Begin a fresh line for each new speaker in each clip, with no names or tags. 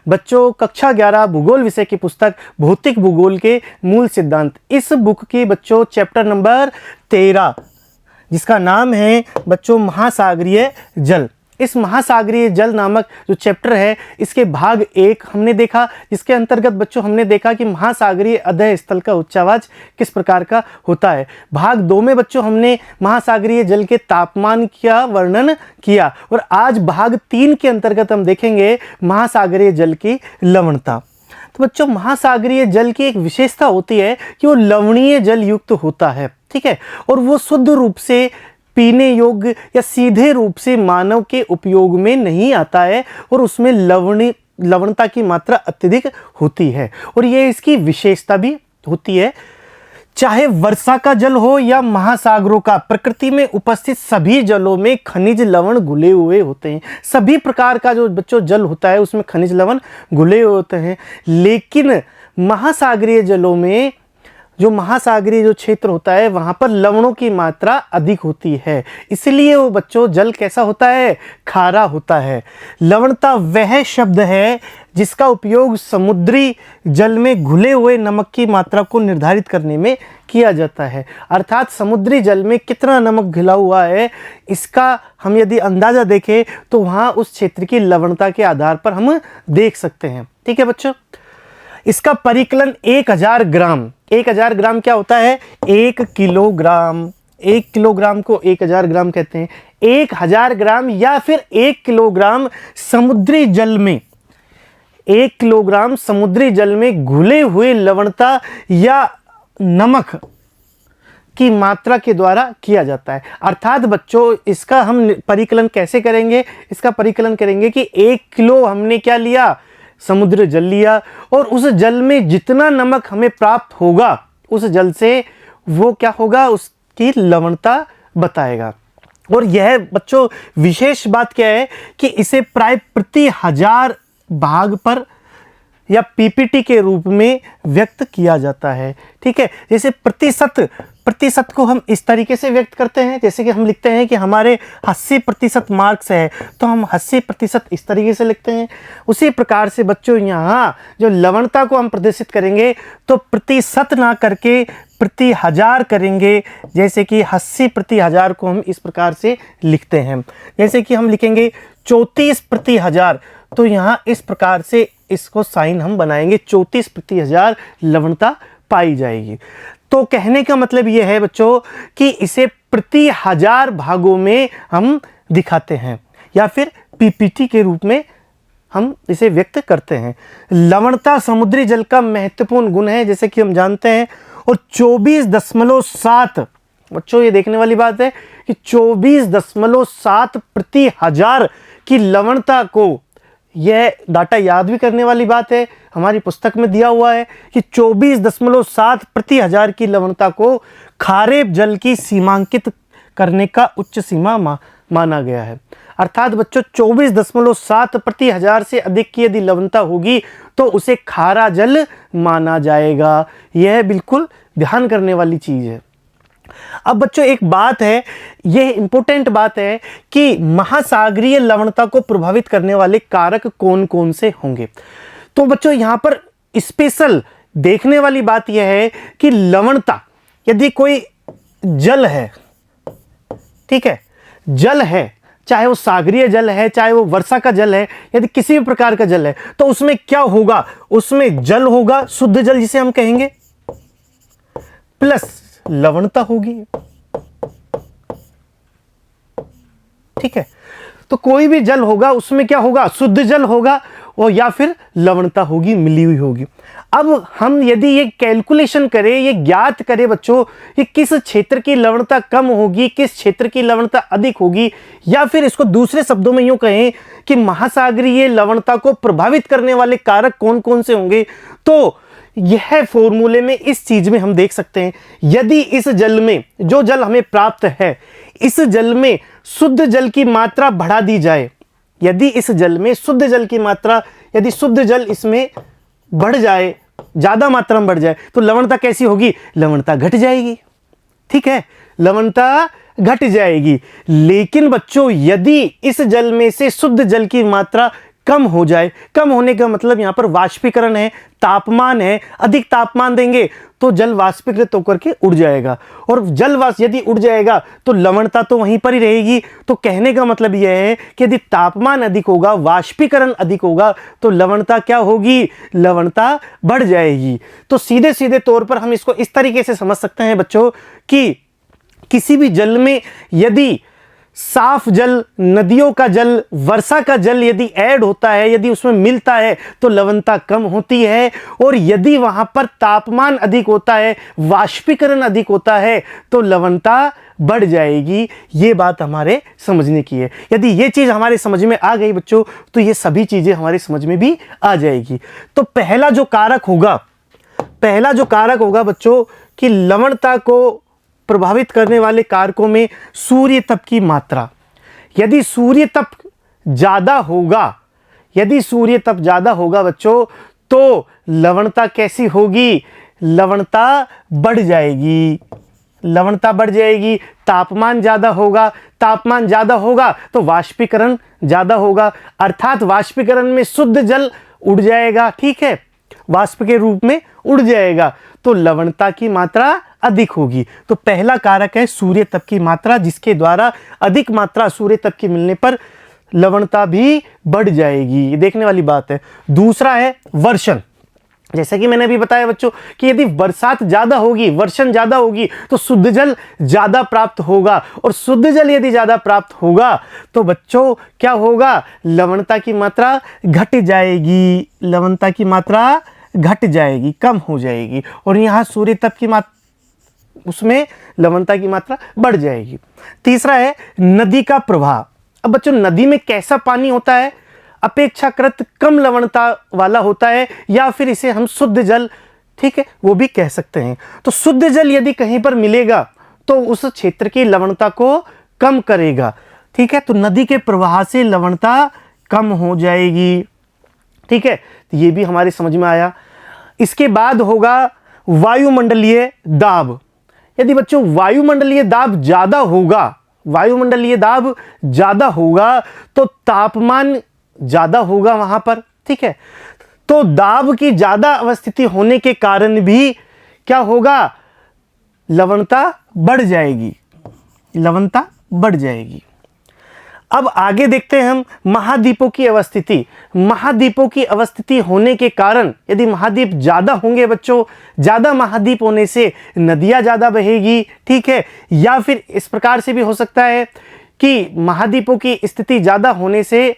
बच्चों कक्षा 11 भूगोल विषय की पुस्तक भौतिक भूगोल के मूल सिद्धांत, इस बुक की बच्चों चैप्टर नंबर 13 जिसका नाम है बच्चों महासागरीय जल। इस महासागरीय जल नामक जो चैप्टर है इसके भाग 1 हमने देखा, जिसके अंतर्गत बच्चों हमने देखा कि महासागरीय अधः स्थल का उच्चावाच किस प्रकार का होता है। भाग 2 में बच्चों हमने महासागरीय जल के तापमान का वर्णन किया और आज भाग 3 के अंतर्गत हम देखेंगे महासागरीय जल की लवणता। तो बच्चों महासागरीय जल की एक विशेषता होती है कि वो लवणीय जल युक्त होता है, ठीक है, और वो शुद्ध रूप से पीने योग्य या सीधे रूप से मानव के उपयोग में नहीं आता है और उसमें लवणता की मात्रा अत्यधिक होती है और ये इसकी विशेषता भी होती है। चाहे वर्षा का जल हो या महासागरों का, प्रकृति में उपस्थित सभी जलों में खनिज लवण घुले हुए होते हैं। सभी प्रकार का जो बच्चों जल होता है उसमें खनिज लवण घुले हुए होते हैं, लेकिन महासागरीय जलों में जो महासागरीय जो क्षेत्र होता है वहाँ पर लवणों की मात्रा अधिक होती है, इसलिए वो बच्चों जल कैसा होता है, खारा होता है। लवणता वह शब्द है जिसका उपयोग समुद्री जल में घुले हुए नमक की मात्रा को निर्धारित करने में किया जाता है। अर्थात समुद्री जल में कितना नमक घुला हुआ है इसका हम यदि अंदाज़ा देखें तो वहाँ उस क्षेत्र की लवणता के आधार पर हम देख सकते हैं, ठीक है बच्चों। इसका परिकलन 1000 ग्राम, 1000 ग्राम क्या होता है, 1 किलोग्राम, 1 किलोग्राम को 1000 ग्राम कहते हैं। 1000 ग्राम या फिर 1 किलोग्राम समुद्री जल में, 1 किलोग्राम समुद्री जल में घुले हुए लवणता या नमक की मात्रा के द्वारा किया जाता है। अर्थात बच्चों इसका हम परिकलन कैसे करेंगे, इसका परिकलन करेंगे कि 1 किलो हमने क्या लिया, समुद्र जल लिया, और उस जल में जितना नमक हमें प्राप्त होगा उस जल से वो क्या होगा, उसकी लवणता बताएगा। और यह बच्चों विशेष बात क्या है कि इसे प्राय प्रति 1000 भाग पर या पीपीटी के रूप में व्यक्त किया जाता है, ठीक है। जैसे प्रतिशत को हम इस तरीके से व्यक्त करते हैं, जैसे कि हम लिखते हैं कि हमारे 80% मार्क्स है तो हम 80% इस तरीके से लिखते हैं। उसी प्रकार से बच्चों यहाँ जो लवणता को हम प्रदर्शित करेंगे तो प्रतिशत ना करके प्रति 1000 करेंगे, जैसे कि 80 प्रति 1000 को हम इस प्रकार से लिखते हैं। जैसे कि हम लिखेंगे 34 प्रति 1000 तो यहाँ इस प्रकार से इसको साइन हम बनाएंगे, 34 प्रति 1000 लवणता पाई जाएगी। तो कहने का मतलब यह है बच्चों कि इसे प्रति 1000 भागों में हम दिखाते हैं या फिर पीपीटी के रूप में हम इसे व्यक्त करते हैं। लवणता समुद्री जल का महत्वपूर्ण गुण है जैसे कि हम जानते हैं, और 24.7 बच्चों ये देखने वाली बात है कि 24.7 प्रति 1000 की लवणता को, यह डाटा याद भी करने वाली बात है, हमारी पुस्तक में दिया हुआ है कि 24.7 प्रति 1000 की लवणता को खारे जल की सीमांकित करने का उच्च सीमा माना गया है। अर्थात बच्चों 24.7 प्रति 1000 से अधिक की यदि लवणता होगी तो उसे खारा जल माना जाएगा। यह बिल्कुल ध्यान करने वाली चीज़ है। अब बच्चों एक बात है, यह इंपॉर्टेंट बात है कि महासागरीय लवणता को प्रभावित करने वाले कारक कौन कौन से होंगे। तो बच्चों यहाँ पर स्पेशल देखने वाली बात यह है कि लवणता, यदि कोई जल है, ठीक है, जल है, चाहे वो सागरीय जल है, चाहे वो वर्षा का जल है, यदि किसी भी प्रकार का जल है तो उसमें क्या होगा, उसमें जल होगा, शुद्ध जल जिसे हम कहेंगे, प्लस लवणता होगी, ठीक है। तो कोई भी जल होगा उसमें क्या होगा, शुद्ध जल होगा और या फिर लवणता होगी, मिली हुई होगी। अब हम यदि ये कैलकुलेशन करें, ये ज्ञात करें बच्चों कि किस क्षेत्र की लवणता कम होगी, किस क्षेत्र की लवणता अधिक होगी, या फिर इसको दूसरे शब्दों में यूं कहें कि महासागरीय लवणता को प्रभावित करने वाले कारक कौन कौन से होंगे, तो यह फॉर्मूले में इस चीज में हम देख सकते हैं। यदि इस जल में, जो जल हमें प्राप्त है, इस जल में शुद्ध जल की मात्रा बढ़ा दी जाए, यदि इस जल में शुद्ध जल की मात्रा, यदि शुद्ध जल इसमें बढ़ जाए, ज्यादा मात्रा में बढ़ जाए, तो लवणता कैसी होगी, लवणता घट जाएगी, ठीक है, लवणता घट जाएगी। लेकिन बच्चों यदि इस जल में से शुद्ध जल की मात्रा कम हो जाए। कम होने का मतलब यहाँ पर वाष्पीकरण है, तापमान है। अधिक तापमान देंगे तो जल वाष्पीकृत होकर के उड़ जाएगा, और जल वाष्प यदि उड़ जाएगा तो लवणता तो वहीं पर ही रहेगी। तो कहने का मतलब यह है कि यदि तापमान अधिक होगा, वाष्पीकरण अधिक होगा, तो लवणता क्या होगी? लवणता बढ़ जाएगी। तो सीधे सीधे तौर पर हम इसको इस तरीके से समझ सकते हैं बच्चों कि किसी भी जल में यदि साफ जल, नदियों का जल, वर्षा का जल यदि ऐड होता है, यदि उसमें मिलता है, तो लवणता कम होती है। और यदि वहां पर तापमान अधिक होता है, वाष्पीकरण अधिक होता है, तो लवणता बढ़ जाएगी। ये बात हमारे समझने की है। यदि ये चीज हमारे समझ में आ गई बच्चों, तो ये सभी चीजें हमारी समझ में भी आ जाएगी। तो पहला जो कारक होगा बच्चों कि लवणता को प्रभावित करने वाले कारकों में सूर्य तप की मात्रा। यदि सूर्य तप ज़्यादा होगा बच्चों, तो लवणता कैसी होगी? लवणता बढ़ जाएगी। तापमान ज़्यादा होगा तो वाष्पीकरण ज़्यादा होगा, अर्थात वाष्पीकरण में शुद्ध जल उड़ जाएगा, ठीक है, वाष्प के रूप में उड़ जाएगा, तो लवणता की मात्रा अधिक होगी। तो पहला कारक है सूर्य तप की मात्रा, जिसके द्वारा अधिक मात्रा सूर्य तप की मिलने पर लवणता भी बढ़ जाएगी। ये देखने वाली बात है। दूसरा है वर्षण। जैसा कि मैंने अभी बताया बच्चों कि यदि बरसात ज्यादा होगी, वर्षण ज्यादा होगी, तो शुद्ध जल ज्यादा प्राप्त होगा, और शुद्ध जल यदि ज्यादा प्राप्त होगा तो बच्चों क्या होगा? लवणता की मात्रा घट जाएगी, कम हो जाएगी, और यहाँ सूर्य तप की मात्रा, उसमें लवणता की मात्रा बढ़ जाएगी। तीसरा है नदी का प्रवाह। अब बच्चों नदी में कैसा पानी होता है? अपेक्षाकृत कम लवणता वाला होता है, या फिर इसे हम शुद्ध जल, ठीक है, वो भी कह सकते हैं। तो शुद्ध जल यदि कहीं पर मिलेगा तो उस क्षेत्र की लवणता को कम करेगा, ठीक है। तो नदी के प्रवाह से लवणता कम हो जाएगी, ठीक है। तो ये भी हमारी समझ में आया। इसके बाद होगा वायुमंडलीय दाब। यदि बच्चों वायुमंडलीय दाब ज्यादा होगा तो तापमान ज्यादा होगा वहां पर, ठीक है। तो दाब की ज्यादा अवस्थिति होने के कारण भी क्या होगा? लवणता बढ़ जाएगी। अब आगे देखते हैं हम महाद्वीपों की अवस्थिति। महाद्वीपों की अवस्थिति होने के कारण यदि महाद्वीप ज़्यादा होंगे बच्चों, ज़्यादा महाद्वीप होने से नदियाँ ज़्यादा बहेगी, ठीक है। या फिर इस प्रकार से भी हो सकता है कि महाद्वीपों की स्थिति ज़्यादा होने से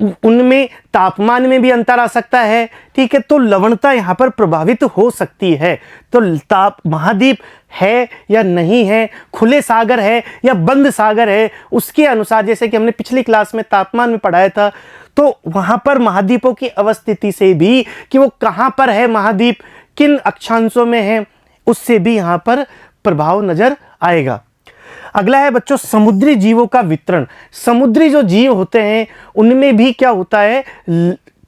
उनमें तापमान में भी अंतर आ सकता है, ठीक है। तो लवणता यहाँ पर प्रभावित हो सकती है। तो महाद्वीप है या नहीं है, खुले सागर है या बंद सागर है, उसके अनुसार, जैसे कि हमने पिछली क्लास में तापमान में पढ़ाया था, तो वहाँ पर महाद्वीपों की अवस्थिति से भी कि वो कहाँ पर है महाद्वीप, किन अक्षांशों में है, उससे भी यहाँ पर प्रभाव नजर आएगा। अगला है बच्चों समुद्री जीवों का वितरण। समुद्री जो जीव होते हैं उनमें भी क्या होता है?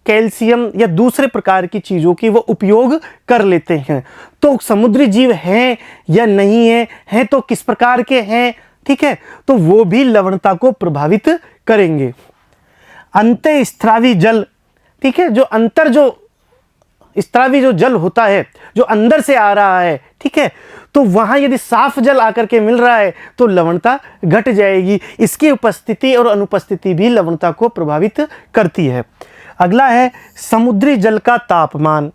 कैल्शियम या दूसरे प्रकार की चीज़ों की वो उपयोग कर लेते हैं। तो समुद्री जीव हैं या नहीं हैं तो किस प्रकार के हैं, ठीक है, तो वो भी लवणता को प्रभावित करेंगे। अंतःस्रावी जल, ठीक है, जो स्रावी जो जल होता है, जो अंदर से आ रहा है, ठीक है, तो वहां यदि साफ जल आकर के मिल रहा है तो लवणता घट जाएगी। इसकी उपस्थिति और अनुपस्थिति भी लवणता को प्रभावित करती है। अगला है समुद्री जल का तापमान।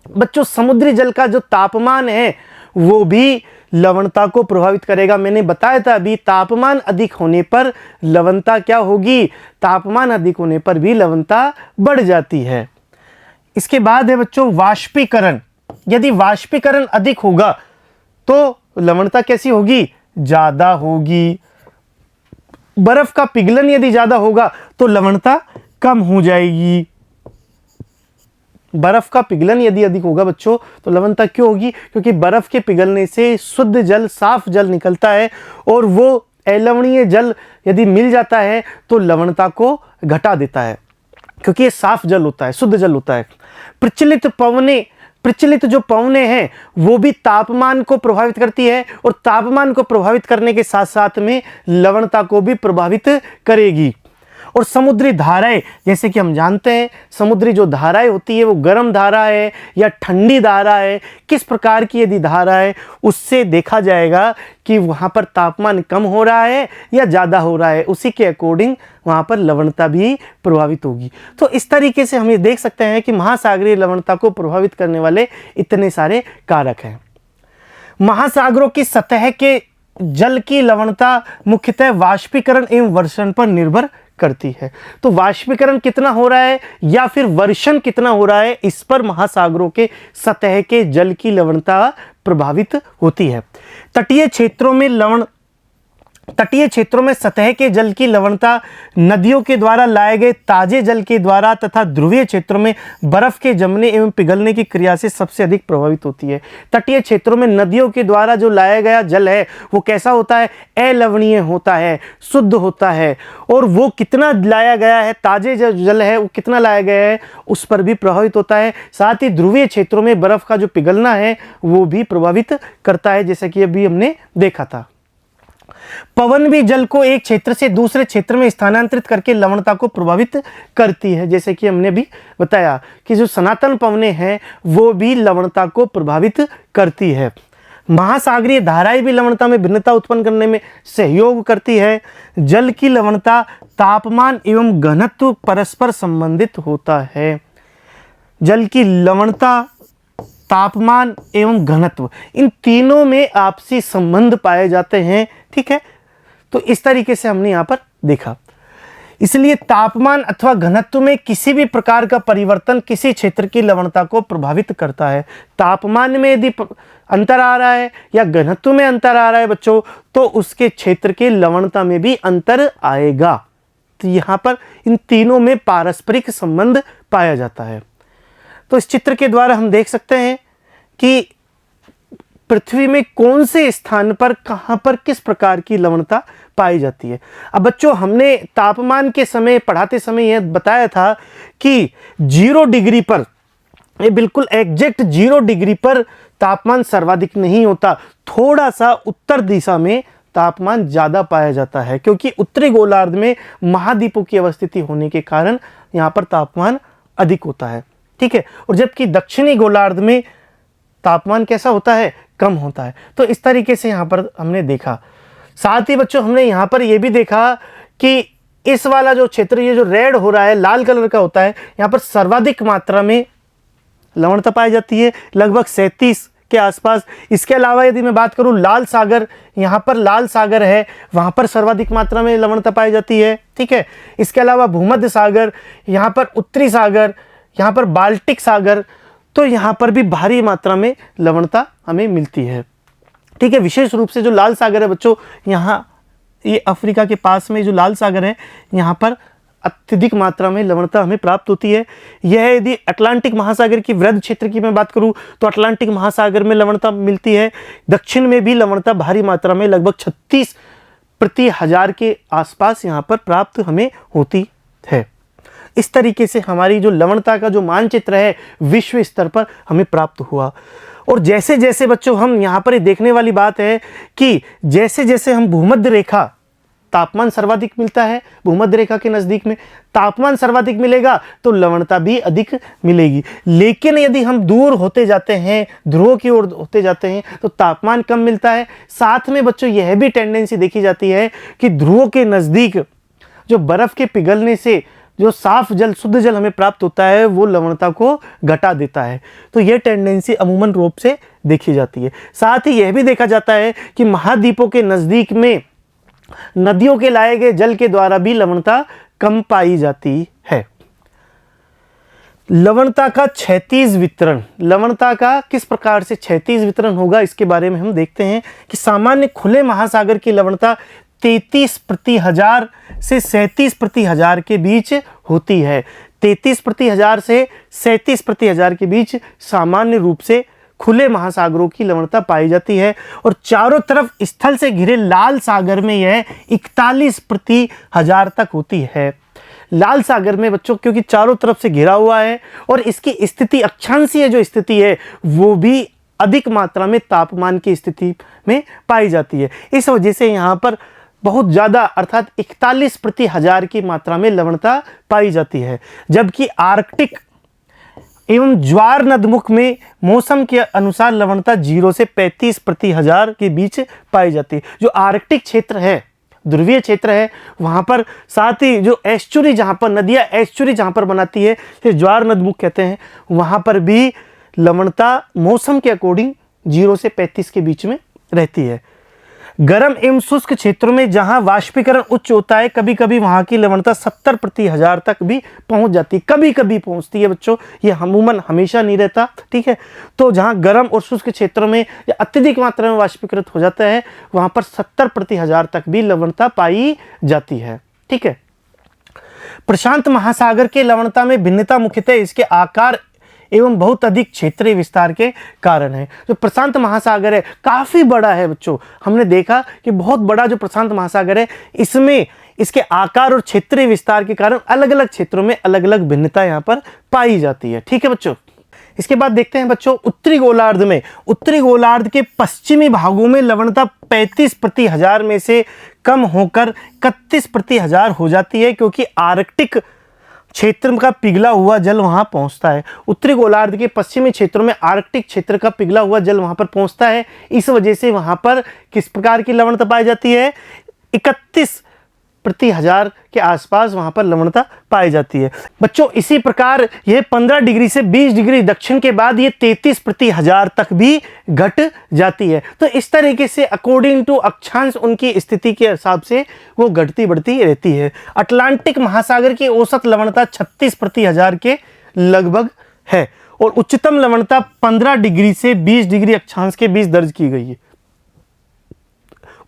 बच्चों समुद्री जल का जो तापमान है वो भी लवणता को प्रभावित करेगा। मैंने बताया था अभी, तापमान अधिक होने पर लवणता क्या होगी? तापमान अधिक होने पर भी लवणता बढ़ जाती है। इसके बाद है बच्चों वाष्पीकरण। यदि वाष्पीकरण अधिक होगा तो लवणता कैसी होगी? ज्यादा होगी। बर्फ का पिघलन यदि ज्यादा होगा तो लवणता कम हो जाएगी। बर्फ का पिघलन यदि अधिक होगा बच्चों तो लवणता क्यों होगी? क्योंकि बर्फ के पिघलने से शुद्ध जल, साफ जल निकलता है, और वो अलवणीय जल यदि मिल जाता है तो लवणता को घटा देता है, क्योंकि ये साफ जल होता है, शुद्ध जल होता है। प्रचलित जो पवनें हैं वो भी तापमान को प्रभावित करती है, और तापमान को प्रभावित करने के साथ साथ में लवणता को भी प्रभावित करेगी। और समुद्री धाराएं, जैसे कि हम जानते हैं समुद्री जो धाराएं होती है वो गर्म धारा है या ठंडी धारा है, किस प्रकार की यदि धारा है उससे देखा जाएगा कि वहाँ पर तापमान कम हो रहा है या ज़्यादा हो रहा है, उसी के अकॉर्डिंग वहाँ पर लवणता भी प्रभावित होगी। तो इस तरीके से हम ये देख सकते हैं कि महासागरीय लवणता को प्रभावित करने वाले इतने सारे कारक हैं। महासागरों की सतह के जल की लवणता मुख्यतः वाष्पीकरण एवं वर्षण पर निर्भर करती है। तो वाष्पीकरण कितना हो रहा है या फिर वर्षण कितना हो रहा है, इस पर महासागरों के सतह के जल की लवणता प्रभावित होती है। तटीय क्षेत्रों में सतह के जल की लवणता नदियों के द्वारा लाए गए ताजे जल के द्वारा तथा ध्रुवीय क्षेत्रों में बर्फ के जमने एवं पिघलने की क्रिया से सबसे अधिक प्रभावित होती है। तटीय क्षेत्रों में नदियों के द्वारा जो लाया गया जल है वो कैसा होता है, अलवणीय होता है, शुद्ध होता है, और वो कितना लाया गया है, ताजे जो जल है वो कितना लाया गया है उस पर भी प्रभावित होता है। साथ ही ध्रुवीय क्षेत्रों में बर्फ का जो पिघलना है वो भी प्रभावित करता है, जैसा कि अभी हमने देखा था। पवन भी जल को एक क्षेत्र से दूसरे क्षेत्र में स्थानांतरित करके लवणता को प्रभावित करती है, जैसे कि हमने भी बताया कि जो सनातन पवनें हैं वो भी लवणता को प्रभावित करती है। महासागरीय धाराएं भी लवणता में भिन्नता उत्पन्न करने में सहयोग करती है। जल की लवणता तापमान एवं घनत्व परस्पर संबंधित होता है। जल की लवणता, तापमान एवं घनत्व, इन तीनों में आपसी संबंध पाए जाते हैं। ठीक है, तो इस तरीके से हमने यहाँ पर देखा। इसलिए तापमान अथवा घनत्व में किसी भी प्रकार का परिवर्तन किसी क्षेत्र की लवणता को प्रभावित करता है। तापमान में यदि अंतर आ रहा है या घनत्व में अंतर आ रहा है बच्चों, तो उसके क्षेत्र की लवणता में भी अंतर आएगा। तो यहाँ पर इन तीनों में पारस्परिक संबंध पाया जाता है। तो इस चित्र के द्वारा हम देख सकते हैं कि पृथ्वी में कौन से स्थान पर कहां पर किस प्रकार की लवणता पाई जाती है। अब बच्चों हमने तापमान के समय पढ़ाते समय यह बताया था कि 0 डिग्री पर, ये बिल्कुल एग्जैक्ट 0 डिग्री पर तापमान सर्वाधिक नहीं होता, थोड़ा सा उत्तर दिशा में तापमान ज़्यादा पाया जाता है, क्योंकि उत्तरी गोलार्ध में महाद्वीपों की अवस्थिति होने के कारण यहाँ पर तापमान अधिक होता है। ठीक है, और जबकि दक्षिणी गोलार्ध में तापमान कैसा होता है, कम होता है। तो इस तरीके से यहाँ पर हमने देखा। साथ ही बच्चों हमने यहाँ पर यह भी देखा कि इस वाला जो क्षेत्र, ये जो रेड हो रहा है, लाल कलर का होता है, यहाँ पर सर्वाधिक मात्रा में लवणता पाई जाती है, लगभग 37 के आसपास। इसके अलावा यदि मैं बात करूँ लाल सागर, यहाँ पर लाल सागर है, वहाँ पर सर्वाधिक मात्रा में लवणता पाई जाती है। ठीक है, इसके अलावा भूमध्य सागर, यहाँ पर उत्तरी सागर, यहाँ पर बाल्टिक सागर, तो यहाँ पर भी भारी मात्रा में लवणता हमें मिलती है। ठीक है, विशेष रूप से जो लाल सागर है बच्चों, यहाँ ये अफ्रीका के पास में जो लाल सागर है, यहाँ पर अत्यधिक मात्रा में लवणता हमें प्राप्त होती है। यह यदि अटलांटिक महासागर की वृहद क्षेत्र की मैं बात करूँ तो अटलांटिक महासागर में लवणता मिलती है। दक्षिण में भी लवणता भारी मात्रा में लगभग 36 प्रति हजार के आसपास यहाँ पर प्राप्त हमें होती है। इस तरीके से हमारी जो लवणता का जो मानचित्र है विश्व स्तर पर हमें प्राप्त हुआ। और जैसे जैसे बच्चों हम यहाँ पर देखने वाली बात है कि जैसे जैसे हम भूमध्य रेखा, तापमान सर्वाधिक मिलता है भूमध्य रेखा के नज़दीक में, तापमान सर्वाधिक मिलेगा तो लवणता भी अधिक मिलेगी। लेकिन यदि हम दूर होते जाते हैं, ध्रुवों की ओर होते जाते हैं, तो तापमान कम मिलता है। साथ में बच्चों यह भी टेंडेंसी देखी जाती है कि ध्रुवों के नज़दीक जो बर्फ़ के पिघलने से जो साफ जल, शुद्ध जल हमें प्राप्त होता है, वो लवणता को घटा देता है। तो यह टेंडेंसी अमूमन रूप से देखी जाती है। साथ ही यह भी देखा जाता है कि महाद्वीपों के नज़दीक में नदियों के लाए गए जल के द्वारा भी लवणता कम पाई जाती है। लवणता का क्षैतिज वितरण, लवणता का किस प्रकार से क्षैतिज वितरण होगा इसके बारे में हम देखते हैं कि सामान्य खुले महासागर की लवणता 33 प्रति हजार से 37 प्रति हजार के बीच होती है। 33 प्रति हजार से 37 प्रति हजार के बीच सामान्य रूप से खुले महासागरों की लवणता पाई जाती है। और चारों तरफ स्थल से घिरे लाल सागर में यह 41 प्रति हजार तक होती है। लाल सागर में बच्चों क्योंकि चारों तरफ से घिरा हुआ है और इसकी स्थिति, अक्षांशीय जो स्थिति है वो भी अधिक मात्रा में तापमान की स्थिति में पाई जाती है। इस वजह से यहाँ पर बहुत ज़्यादा अर्थात 41 प्रति हजार की मात्रा में लवणता पाई जाती है, जबकि आर्कटिक एवं ज्वार नदमुख में मौसम के अनुसार लवणता 0 से 35 प्रति हजार के बीच पाई जाती है। जो आर्कटिक क्षेत्र है, ध्रुवीय क्षेत्र है, वहाँ पर साथ ही जो एस्चुरी, जहाँ पर नदियाँ एस्चुरी जहाँ पर बनाती है, ये ज्वार नदमुख कहते हैं, वहाँ पर भी लवणता मौसम के अकॉर्डिंग 0 से 35 के बीच में रहती है। गर्म एवं शुष्क क्षेत्रों में जहां वाष्पीकरण उच्च होता है, कभी कभी वहां की लवणता 70 प्रति हजार तक भी पहुंच जाती है, कभी कभी पहुंचती है बच्चों, ये अमूमन हमेशा नहीं रहता, ठीक है। तो जहां गर्म और शुष्क क्षेत्रों में या अत्यधिक मात्रा में वाष्पीकृत हो जाता है, वहां पर 70 प्रति हजार तक भी लवणता पाई जाती है, ठीक है। प्रशांत महासागर के लवणता में भिन्नता मुख्यतः इसके आकार एवं बहुत अधिक क्षेत्रीय विस्तार के कारण है। जो प्रशांत महासागर है काफ़ी बड़ा है बच्चों, हमने देखा कि बहुत बड़ा जो प्रशांत महासागर है, इसमें इसके आकार और क्षेत्रीय विस्तार के कारण अलग अलग क्षेत्रों में अलग अलग भिन्नता यहाँ पर पाई जाती है, ठीक है बच्चों। इसके बाद देखते हैं बच्चों उत्तरी गोलार्ध में, उत्तरी गोलार्ध के पश्चिमी भागों में लवणता 35 प्रति हजार में से कम होकर 31 प्रति हजार हो जाती है, क्योंकि आर्कटिक क्षेत्र का पिघला हुआ जल वहां पहुंचता है। उत्तरी गोलार्ध के पश्चिमी क्षेत्रों में आर्कटिक क्षेत्र का पिघला हुआ जल वहां पर पहुंचता है, इस वजह से वहां पर किस प्रकार की लवणता पाई जाती है, 31 प्रति हजार के आसपास वहां पर लवणता पाई जाती है बच्चों। इसी प्रकार यह 15 डिग्री से 20 डिग्री दक्षिण के बाद ये 33 प्रति हजार तक भी घट जाती है। तो इस तरीके से अकॉर्डिंग टू अक्षांश उनकी स्थिति के हिसाब से वो घटती बढ़ती रहती है। अटलांटिक महासागर की औसत लवणता 36 प्रति हजार के लगभग है और उच्चतम लवणता 15 डिग्री से 20 डिग्री अक्षांश के बीच दर्ज की गई है।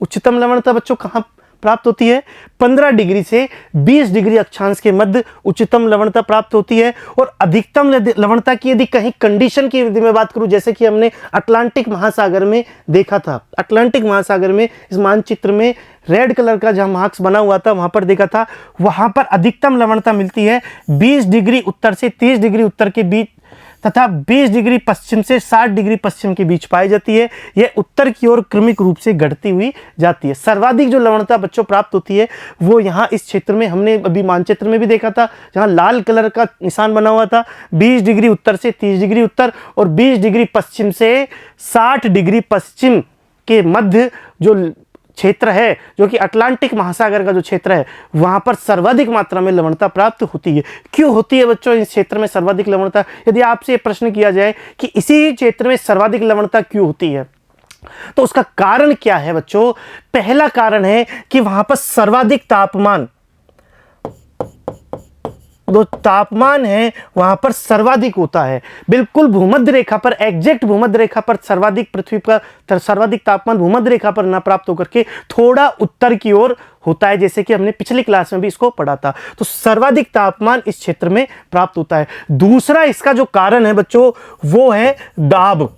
उच्चतम लवणता बच्चों कहाँ प्राप्त होती है? 15 डिग्री से 20 डिग्री अक्षांश के मध्य उच्चतम लवणता प्राप्त होती है। और अधिकतम लवणता की यदि कहीं कंडीशन की यदि मैं बात करूं, जैसे कि हमने अटलांटिक महासागर में देखा था, अटलांटिक महासागर में इस मानचित्र में रेड कलर का जहां मार्क्स बना हुआ था वहां पर देखा था, वहां पर अधिकतम लवणता मिलती है 20 डिग्री उत्तर से 30 डिग्री उत्तर के बीच तथा 20 डिग्री पश्चिम से 60 डिग्री पश्चिम के बीच पाई जाती है। यह उत्तर की ओर क्रमिक रूप से घटती हुई जाती है। सर्वाधिक जो लवणता बच्चों प्राप्त होती है वो यहाँ इस क्षेत्र में हमने अभी मानचित्र में भी देखा था, जहाँ लाल कलर का निशान बना हुआ था, 20 डिग्री उत्तर से 30 डिग्री उत्तर और 20 डिग्री पश्चिम से 60 डिग्री पश्चिम के मध्य जो क्षेत्र है, जो कि अटलांटिक महासागर का जो क्षेत्र है, वहां पर सर्वाधिक मात्रा में लवणता प्राप्त होती है। क्यों होती है बच्चों इस क्षेत्र में सर्वाधिक लवणता? यदि आपसे प्रश्न किया जाए कि इसी क्षेत्र में सर्वाधिक लवणता क्यों होती है, तो उसका कारण क्या है बच्चों? पहला कारण है कि वहां पर सर्वाधिक तापमान, जो तापमान है वहां पर सर्वाधिक होता है। बिल्कुल भूमध्य रेखा पर, एग्जैक्ट भूमध्य रेखा पर सर्वाधिक, पृथ्वी पर सर्वाधिक तापमान भूमध्य रेखा पर न प्राप्त होकर के थोड़ा उत्तर की ओर होता है, जैसे कि हमने पिछली क्लास में भी इसको पढ़ा था। तो सर्वाधिक तापमान इस क्षेत्र में प्राप्त होता है। दूसरा इसका जो कारण है बच्चों वो है दाब।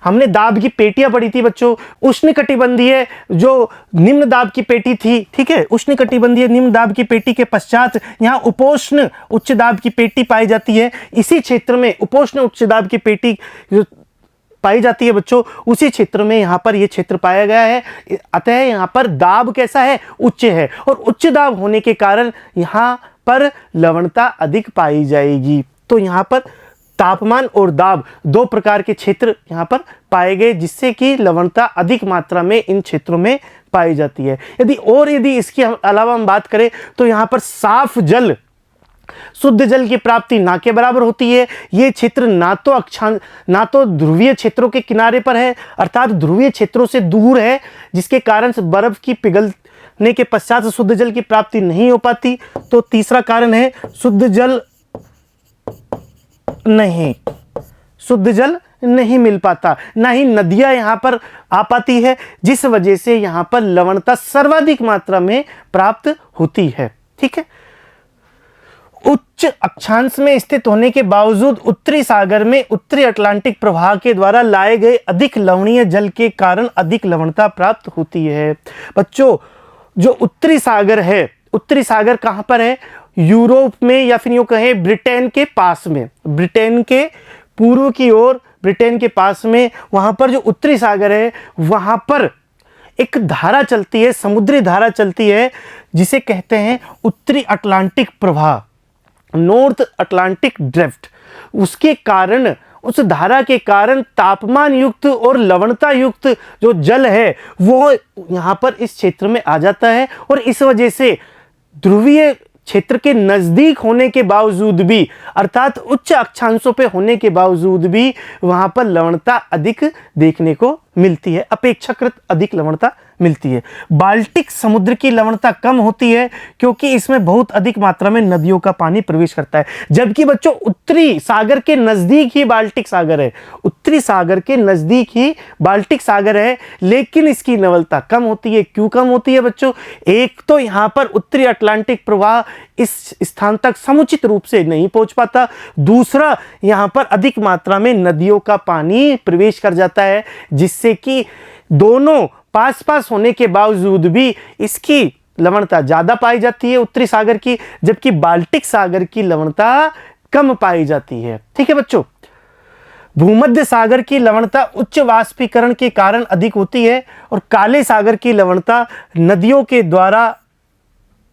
हमने दाब की पेटियां पढ़ी थी बच्चों, उष्णकटिबंधीय जो निम्न दाब की पेटी थी, ठीक है, उष्णकटिबंधीय निम्न दाब की पेटी के पश्चात यहाँ उपोष्ण उच्च दाब की पेटी पाई जाती है। इसी क्षेत्र में उपोष्ण उच्च दाब की पेटी जो पाई जाती है बच्चों, उसी क्षेत्र में यहाँ पर ये क्षेत्र पाया गया है। अतः यहाँ पर दाब कैसा है? उच्च है, और उच्च दाब होने के कारण यहाँ पर लवणता अधिक पाई जाएगी। तो यहाँ पर तापमान और दाब दो प्रकार के क्षेत्र यहाँ पर पाए गए, जिससे कि लवणता अधिक मात्रा में इन क्षेत्रों में पाई जाती है। यदि इसके अलावा हम बात करें तो यहाँ पर साफ जल, शुद्ध जल की प्राप्ति ना के बराबर होती है। ये क्षेत्र ना तो ध्रुवीय क्षेत्रों के किनारे पर है, अर्थात ध्रुवीय क्षेत्रों से दूर है, जिसके कारण से बर्फ की पिघलने के पश्चात शुद्ध जल की प्राप्ति नहीं हो पाती। तो तीसरा कारण है शुद्ध जल नहीं मिल पाता, ना ही नदियां यहां पर आ पाती है, जिस वजह से यहां पर लवणता सर्वाधिक मात्रा में प्राप्त होती है। ठीक है, उच्च अक्षांश में स्थित होने के बावजूद उत्तरी सागर में उत्तरी अटलांटिक प्रवाह के द्वारा लाए गए अधिक लवणीय जल के कारण अधिक लवणता प्राप्त होती है। बच्चों, जो उत्तरी सागर है, उत्तरी सागर कहां पर है? यूरोप में, या फिर यूं कहें ब्रिटेन के पास में, ब्रिटेन के पूर्व की ओर, ब्रिटेन के पास में, वहां पर जो उत्तरी सागर है वहां पर एक धारा चलती है, समुद्री धारा चलती है, जिसे कहते हैं उत्तरी अटलांटिक प्रवाह, नॉर्थ अटलांटिक ड्रिफ्ट। उसके कारण, उस धारा के कारण तापमान युक्त और लवणता युक्त जो जल है वो यहाँ पर इस क्षेत्र में आ जाता है, और इस वजह से ध्रुवीय क्षेत्र के नज़दीक होने के बावजूद भी, अर्थात उच्च अक्षांशों पे होने के बावजूद भी वहाँ पर लवणता अधिक देखने को मिलती है, अपेक्षाकृत अधिक लवणता मिलती है। बाल्टिक समुद्र की लवणता कम होती है क्योंकि इसमें बहुत अधिक मात्रा में नदियों का पानी प्रवेश करता है, जबकि बच्चों उत्तरी सागर के नज़दीक ही बाल्टिक सागर है, उत्तरी सागर के नज़दीक ही बाल्टिक सागर है, लेकिन इसकी लवणता कम होती है। क्यों कम होती है बच्चों? एक तो यहाँ पर उत्तरी अटलांटिक प्रवाह इस स्थान तक समुचित रूप से नहीं पहुंच पाता, दूसरा यहाँ पर अधिक मात्रा में नदियों का पानी प्रवेश कर जाता है, जिससे कि दोनों पास पास होने के बावजूद भी इसकी लवणता ज़्यादा पाई जाती है उत्तरी सागर की, जबकि बाल्टिक सागर की लवणता कम पाई जाती है। ठीक है बच्चों, भूमध्य सागर की लवणता उच्च वाष्पीकरण के कारण अधिक होती है, और काले सागर की लवणता नदियों के द्वारा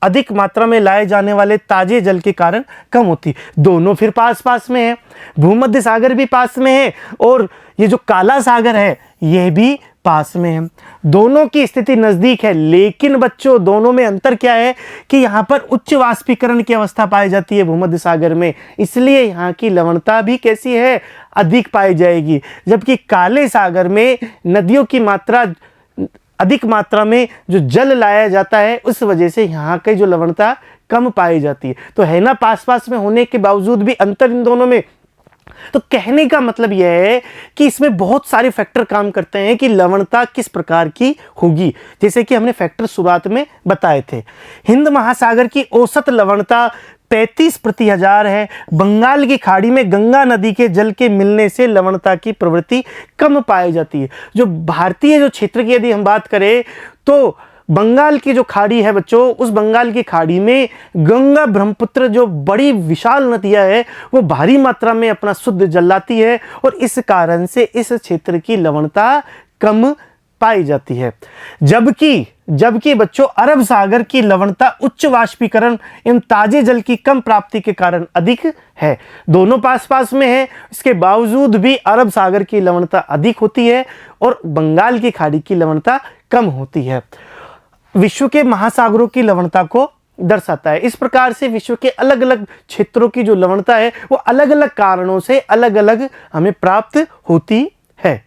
अधिक मात्रा में लाए जाने वाले ताजे जल के कारण कम होती है। दोनों फिर पास पास में है, भूमध्य सागर भी पास में है और ये जो काला सागर है यह भी पास में है, दोनों की स्थिति नजदीक है। लेकिन बच्चों दोनों में अंतर क्या है कि यहाँ पर उच्च वाष्पीकरण की अवस्था पाई जाती है भूमध्य सागर में, इसलिए यहाँ की लवणता भी कैसी है, अधिक पाई जाएगी, जबकि काले सागर में नदियों की मात्रा अधिक मात्रा में जो जल लाया जाता है, उस वजह से यहाँ की जो लवणता कम पाई जाती है। तो है ना पास पास में होने के बावजूद भी अंतर इन दोनों में। तो कहने का मतलब यह है कि इसमें बहुत सारे फैक्टर काम करते हैं कि लवणता किस प्रकार की होगी, जैसे कि हमने फैक्टर शुरुआत में बताए थे। हिंद महासागर की औसत लवणता 35 प्रति हजार है। बंगाल की खाड़ी में गंगा नदी के जल के मिलने से लवणता की प्रवृत्ति कम पाई जाती है। जो भारतीय जो क्षेत्र की यदि हम बात करें तो बंगाल की जो खाड़ी है बच्चों, उस बंगाल की खाड़ी में गंगा ब्रह्मपुत्र जो बड़ी विशाल नदियां है वो भारी मात्रा में अपना शुद्ध जल लाती है, और इस कारण से इस क्षेत्र की लवणता कम पाई जाती है। जबकि बच्चों अरब सागर की लवणता उच्च वाष्पीकरण एवं ताजे जल की कम प्राप्ति के कारण अधिक है। दोनों पास पास में है, इसके बावजूद भी अरब सागर की लवणता अधिक होती है और बंगाल की खाड़ी की लवणता कम होती है। विश्व के महासागरों की लवणता को दर्शाता है। इस प्रकार से विश्व के अलग अलग क्षेत्रों की जो लवणता है वो अलग अलग कारणों से अलग अलग हमें प्राप्त होती है।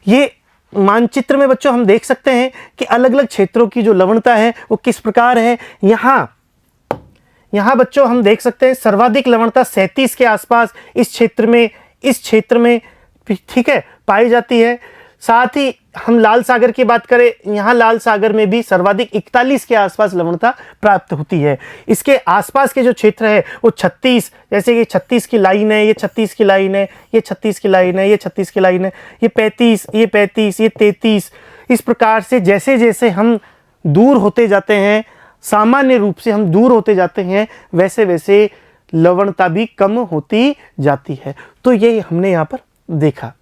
ये मानचित्र में बच्चों हम देख सकते हैं कि अलग अलग क्षेत्रों की जो लवणता है वो किस प्रकार है। यहाँ बच्चों हम देख सकते हैं सर्वाधिक लवणता 37 के आसपास इस क्षेत्र में ठीक है पाई जाती है। साथ ही हम लाल सागर की बात करें, यहाँ लाल सागर में भी सर्वाधिक 41 के आसपास लवणता प्राप्त होती है। इसके आसपास के जो क्षेत्र है वो 36, जैसे कि 36 की लाइन है, ये 36 की लाइन है, ये 36 की लाइन है, ये 36 की लाइन है, ये 35, ये 35, ये 33। इस प्रकार से जैसे जैसे हम दूर होते जाते हैं, सामान्य रूप से हम दूर होते जाते हैं, वैसे वैसे लवणता भी कम होती जाती है। तो ये हमने यहाँ पर देखा।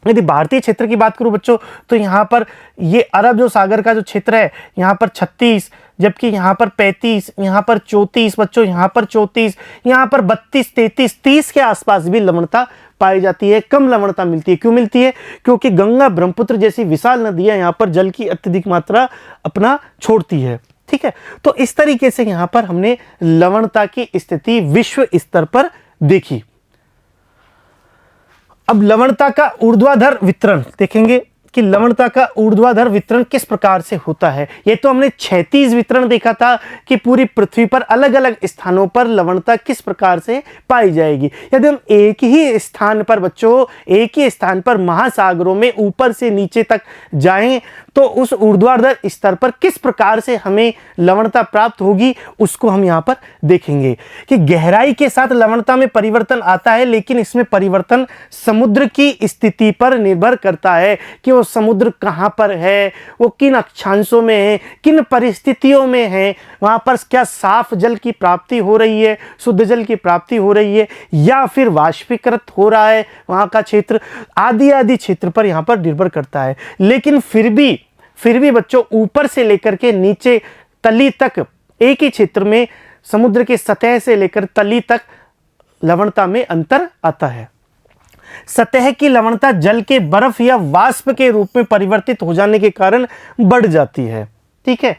यदि भारतीय क्षेत्र की बात करूं बच्चों तो यहाँ पर ये अरब जो सागर का जो क्षेत्र है यहाँ पर 36, जबकि यहाँ पर 35, यहाँ पर 34 बच्चों, यहाँ पर 34, यहाँ पर 32, 33, 30 के आसपास भी लवणता पाई जाती है, कम लवणता मिलती है। क्यों मिलती है? क्योंकि गंगा ब्रह्मपुत्र जैसी विशाल नदियाँ यहाँ पर जल की अत्यधिक मात्रा अपना छोड़ती है। ठीक है, तो इस तरीके से यहाँ पर हमने लवणता की स्थिति विश्व स्तर पर देखी। अब लवणता का ऊर्ध्वाधर वितरण देखेंगे कि लवणता का ऊर्ध्वाधर वितरण किस प्रकार से होता है। ये तो हमने क्षैतिज वितरण देखा था कि पूरी पृथ्वी पर अलग अलग स्थानों पर लवणता किस प्रकार से पाई जाएगी। यदि हम एक ही स्थान पर बच्चों, एक ही स्थान पर महासागरों में ऊपर से नीचे तक जाएं तो उस ऊर्ध्वाधर स्तर पर किस प्रकार से हमें लवणता प्राप्त होगी, उसको हम यहाँ पर देखेंगे कि गहराई के साथ लवणता में परिवर्तन आता है, लेकिन इसमें परिवर्तन समुद्र की स्थिति पर निर्भर करता है कि वो समुद्र कहाँ पर है, वो किन अक्षांशों में है, किन परिस्थितियों में है, वहाँ पर क्या साफ जल की प्राप्ति हो रही है, शुद्ध जल की प्राप्ति हो रही है, या फिर वाष्पीकृत हो रहा है वहाँ का क्षेत्र, आदि आदि क्षेत्र पर यहाँ पर निर्भर करता है। लेकिन फिर भी फिर भी बच्चों ऊपर से लेकर के नीचे तली तक एक ही क्षेत्र में समुद्र की सतह से लेकर तली तक लवणता में अंतर आता है। सतह की लवणता जल के बर्फ या वाष्प के रूप में परिवर्तित हो जाने के कारण बढ़ जाती है। ठीक है,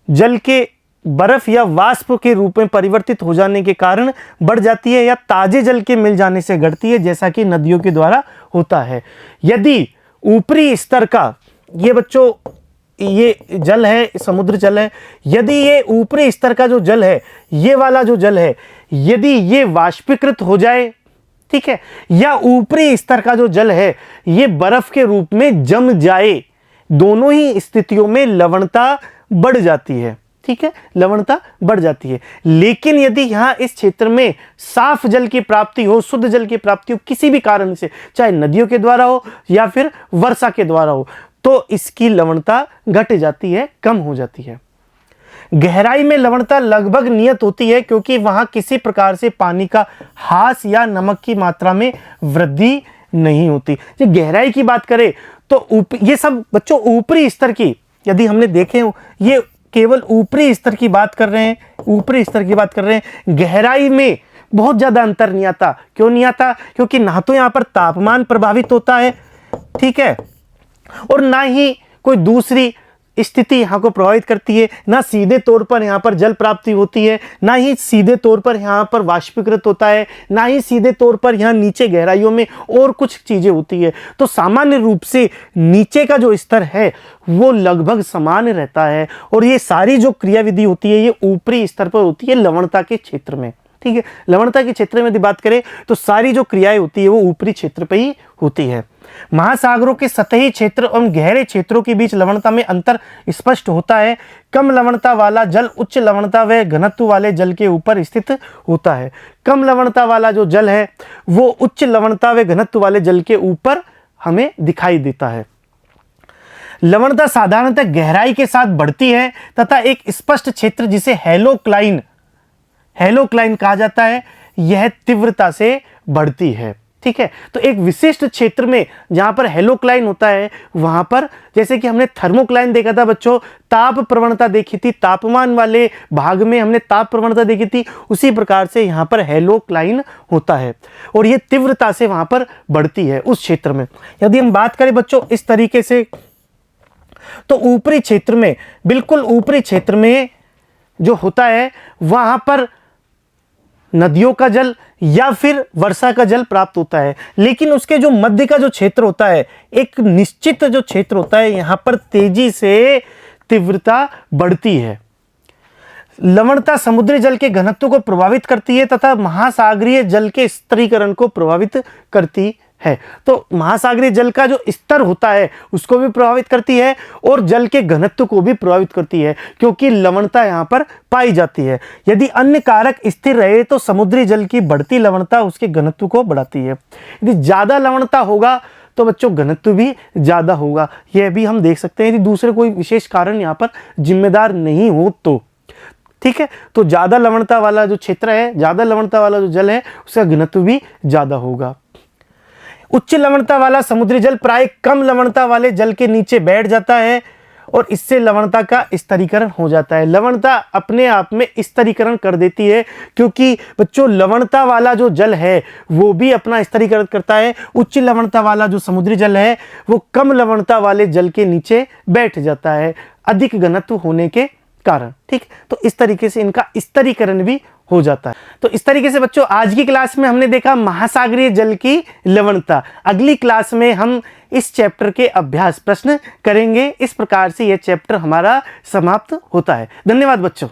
जल के बर्फ या वाष्प के रूप में परिवर्तित हो जाने के कारण बढ़ जाती है या ताजे जल के मिल जाने से घटती है, जैसा कि नदियों के द्वारा होता है। यदि ऊपरी स्तर का, ये बच्चों ये जल है, समुद्र जल है, यदि ये ऊपरी स्तर का जो जल है, ये वाला जो जल है, यदि ये वाष्पीकृत हो जाए, ठीक है, या ऊपरी स्तर का जो जल है ये बर्फ के रूप में जम जाए, दोनों ही स्थितियों में लवणता बढ़ जाती है। ठीक है, लवणता बढ़ जाती है। लेकिन यदि यहां इस क्षेत्र में साफ जल की प्राप्ति हो, शुद्ध जल की प्राप्ति हो किसी भी कारण से, चाहे नदियों के द्वारा हो या फिर वर्षा के द्वारा हो, तो इसकी लवणता घट जाती है, कम हो जाती है। गहराई में लवणता लगभग नियत होती है क्योंकि वहां किसी प्रकार से पानी का ह्रास या नमक की मात्रा में वृद्धि नहीं होती। जब गहराई की बात करें तो ये सब बच्चों ऊपरी स्तर की, यदि हमने देखे ये केवल ऊपरी स्तर की बात कर रहे हैं, ऊपरी स्तर की बात कर रहे हैं। गहराई में बहुत ज्यादा अंतर नहीं आता। क्यों नहीं आता? क्योंकि ना तो यहां पर तापमान प्रभावित होता है, ठीक है, और ना ही कोई दूसरी स्थिति यहाँ को प्रभावित करती है, ना सीधे तौर पर यहाँ पर जल प्राप्ति होती है, ना ही सीधे तौर पर यहाँ पर वाष्पीकृत होता है, ना ही सीधे तौर पर यहाँ नीचे गहराइयों में और कुछ चीजें होती है। तो सामान्य रूप से नीचे का जो स्तर है वो लगभग समान रहता है और ये सारी जो क्रियाविधि होती है ये ऊपरी स्तर पर होती है लवणता के क्षेत्र में। ठीक है, लवणता के क्षेत्र में यदि बात करें तो सारी जो क्रियाएं होती है वो ऊपरी क्षेत्र पर ही होती है। महासागरों के सतही क्षेत्र एवं गहरे क्षेत्रों के बीच लवणता में अंतर स्पष्ट होता है। कम लवणता वाला जल उच्च लवणता व घनत्व वाले जल के ऊपर स्थित होता है। कम लवणता वाला जो जल है वो उच्च लवणता व घनत्व वाले जल के ऊपर हमें दिखाई देता है। लवणता साधारणतः गहराई के साथ बढ़ती है तथा एक स्पष्ट क्षेत्र जिसे हेलोक्लाइन कहा जाता है, यह तीव्रता से बढ़ती है। ठीक है, तो एक विशिष्ट क्षेत्र में जहां पर हेलोक्लाइन होता है वहां पर, जैसे कि हमने थर्मोक्लाइन देखा था बच्चों, ताप प्रवणता देखी थी, तापमान वाले भाग में हमने ताप प्रवणता देखी थी, उसी प्रकार से यहां पर हेलोक्लाइन होता है और यह तीव्रता से वहां पर बढ़ती है उस क्षेत्र में। यदि हम बात करें बच्चों इस तरीके से, तो ऊपरी क्षेत्र में, बिल्कुल ऊपरी क्षेत्र में जो होता है वहां पर नदियों का जल या फिर वर्षा का जल प्राप्त होता है, लेकिन उसके जो मध्य का जो क्षेत्र होता है, एक निश्चित जो क्षेत्र होता है, यहां पर तेजी से तीव्रता बढ़ती है। लवणता समुद्री जल के घनत्व को प्रभावित करती है तथा महासागरीय जल के स्तरीकरण को प्रभावित करती है। तो महासागरीय जल का जो स्तर होता है उसको भी प्रभावित करती है और जल के घनत्व को भी प्रभावित करती है, क्योंकि लवणता यहाँ पर पाई जाती है। यदि अन्य कारक स्थिर रहे तो समुद्री जल की बढ़ती लवणता उसके घनत्व को बढ़ाती है। यदि ज्यादा लवणता होगा तो बच्चों घनत्व भी ज्यादा होगा, यह भी हम देख सकते हैं यदि दूसरे कोई विशेष कारण यहाँ पर जिम्मेदार नहीं हो तो। ठीक है, तो ज्यादा लवणता वाला जो क्षेत्र है, ज्यादा लवणता वाला जो जल है उसका घनत्व भी ज्यादा होगा। उच्च लवणता वाला समुद्री जल प्राय कम लवणता वाले जल के नीचे बैठ जाता है और इससे लवणता का स्तरीकरण हो जाता है। लवणता अपने आप में स्तरीकरण कर देती है, क्योंकि बच्चों लवणता वाला जो जल है वो भी अपना स्तरीकरण करता है। उच्च लवणता वाला जो समुद्री जल है वो कम लवणता वाले जल के नीचे बैठ जाता है अधिक घनत्व होने के कारण। ठीक, तो इस तरीके से इनका स्तरीकरण भी हो जाता है। तो इस तरीके से बच्चों आज की क्लास में हमने देखा महासागरीय जल की लवणता। अगली क्लास में हम इस चैप्टर के अभ्यास प्रश्न करेंगे। इस प्रकार से यह चैप्टर हमारा समाप्त होता है। धन्यवाद बच्चों।